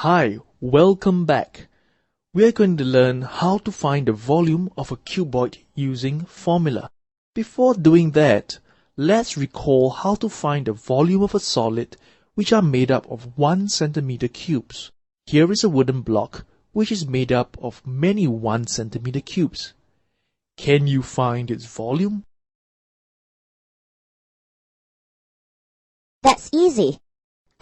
Hi, welcome back. We are going to learn how to find the volume of a cuboid using formula. Before doing that, let's recall how to find the volume of a solid which are made up of 1 centimeter cubes. Here is a wooden block which is made up of many 1 centimeter cubes. Can you find its volume? That's easy.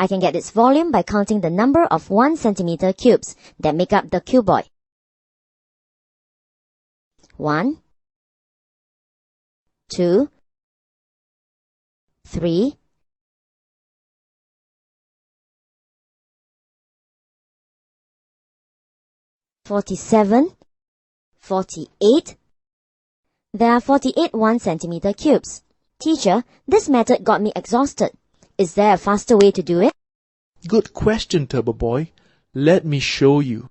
I can get its volume by counting the number of 1 centimeter cubes that make up the cuboid. 1, 2, 3, 47, 48. There are 48 1 centimeter cubes. Teacher, this method got me exhausted. Is there a faster way to do it? Good question, Turbo Boy. Let me show you.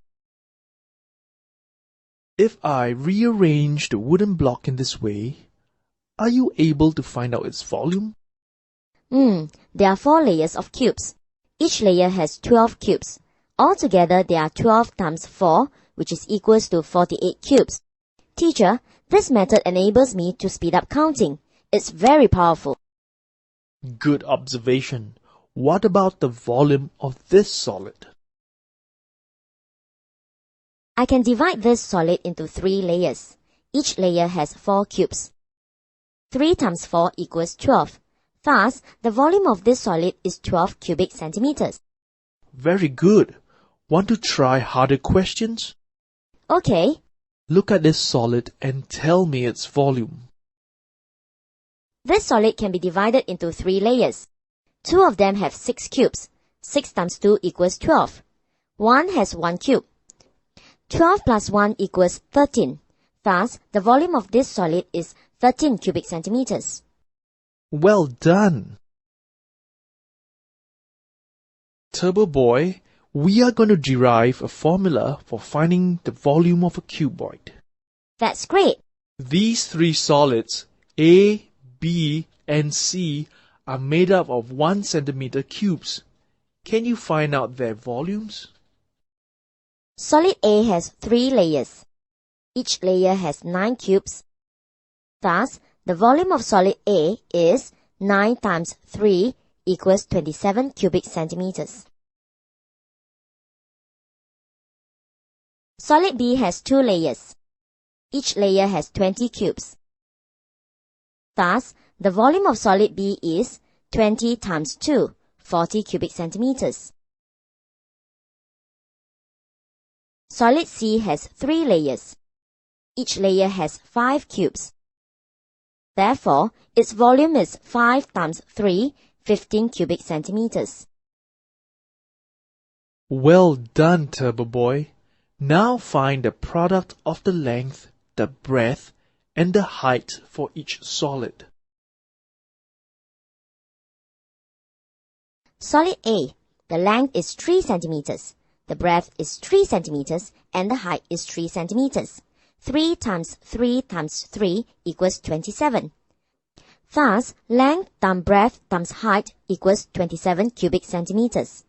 If I rearrange the wooden block in this way, are you able to find out its volume? There are 4 layers of cubes. Each layer has 12 cubes. Altogether, there are 12 times 4, which is equals to 48 cubes. Teacher, this method enables me to speed up counting. It's very powerful. Good observation. What about the volume of this solid? I can divide this solid into 3 layers. Each layer has 4 cubes. 3 times 4 equals 12. Thus, the volume of this solid is 12 cubic centimeters. Very good. Want to try harder questions? Okay. Look at this solid and tell me its volume. This solid can be divided into 3 layers. 2 of them have 6 cubes. 6 times 2 equals 12. 1 has 1 cube. 12 plus 1 equals 13. Thus, the volume of this solid is 13 cubic centimeters. Well done. Turbo Boy, we are going to derive a formula for finding the volume of a cuboid. That's great. These 3 solids, A, B, and C, are made up of 1 centimeter cubes. Can you find out their volumes? Solid A has 3 layers. Each layer has 9 cubes. Thus, the volume of solid A is 9 times 3 equals 27 cubic centimeters. Solid B has 2 layers. Each layer has 20 cubes. Thus, the volume of solid B is 20 times 2, 40 cubic centimeters. Solid C has 3 layers. Each layer has 5 cubes. Therefore, its volume is 5 times 3, 15 cubic centimeters. Well done, Turbo Boy. Now find the product of the length, the breadth, and the height for each solid. Solid A, the length is 3 centimeters, the breadth is 3 centimeters, and the height is 3 centimeters. 3 times 3 times 3 equals 27. Thus, length times breadth times height equals 27 cubic centimeters.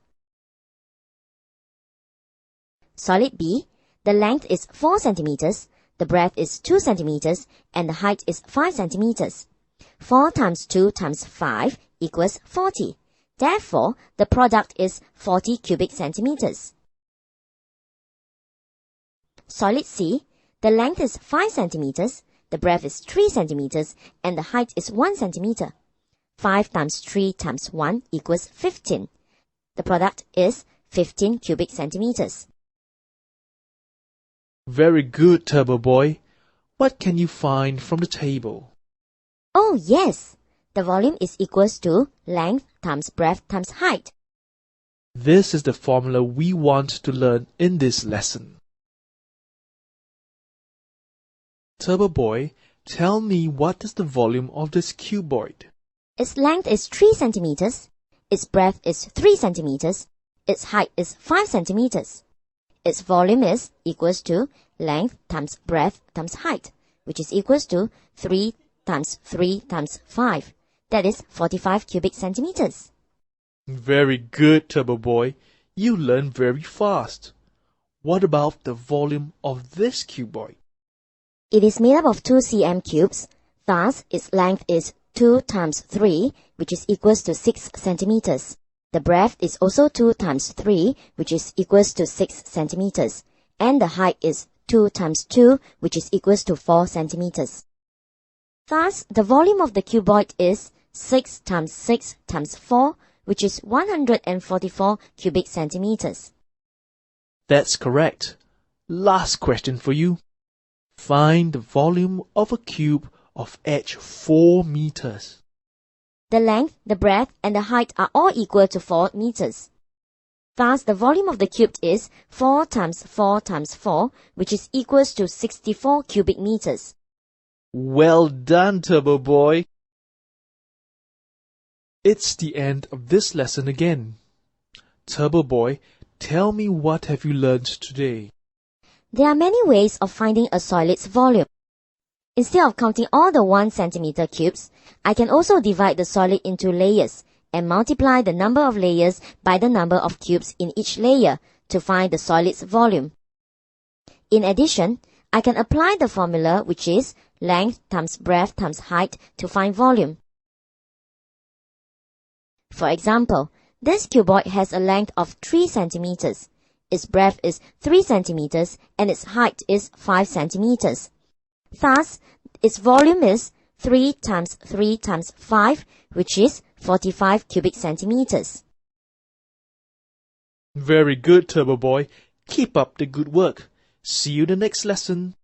Solid B, the length is 4 centimeters, the breadth is 2 centimeters, and the height is 5 centimeters. 4 times 2 times 5 equals 40. Therefore, the product is 40 cubic centimeters. Solid C, the length is 5 centimeters, the breadth is 3 centimeters, and the height is 1 centimeter. 5 times 3 times 1 equals 15. The product is 15 cubic centimeters. Very good, Turbo Boy. What can you find from the table? Oh yes! The volume is equals to length times breadth times height. This is the formula we want to learn in this lesson. Turbo Boy, tell me what is the volume of this cuboid? Its length is 3 centimeters, its breadth is 3 centimeters, its height is 5 centimeters. Its volume is equals to length times breadth times height, which is equals to 3 times 3 times 5. That is 45 cubic centimeters. Very good, Turbo Boy. You learn very fast. What about the volume of this cuboid? It is made up of 2 cm cubes, thus its length is 2 times 3, which is equals to 6 centimeters. The breadth is also 2 times 3, which is equals to 6 centimeters, and the height is 2 times 2, which is equals to 4 centimeters. Thus, the volume of the cuboid is 6 times 6 times 4, which is 144 cubic centimeters. That's correct. Last question for you. Find the volume of a cube of edge 4 meters. The length, the breadth, and the height are all equal to 4 meters. Thus, the volume of the cube is 4 times 4 times 4, which is equals to 64 cubic meters. Well done, Turbo Boy! It's the end of this lesson again. Turbo Boy, tell me what have you learned today? There are many ways of finding a solid's volume. Instead of counting all the 1 centimeter cubes, I can also divide the solid into layers and multiply the number of layers by the number of cubes in each layer to find the solid's volume. In addition, I can apply the formula, which is length times breadth times height, to find volume. For example, this cuboid has a length of 3 centimeters. Its breadth is 3 centimeters and its height is 5 centimeters. Thus, its volume is 3 times 3 times 5, which is 45 cubic centimeters. Very good, Turbo Boy. Keep up the good work. See you in the next lesson.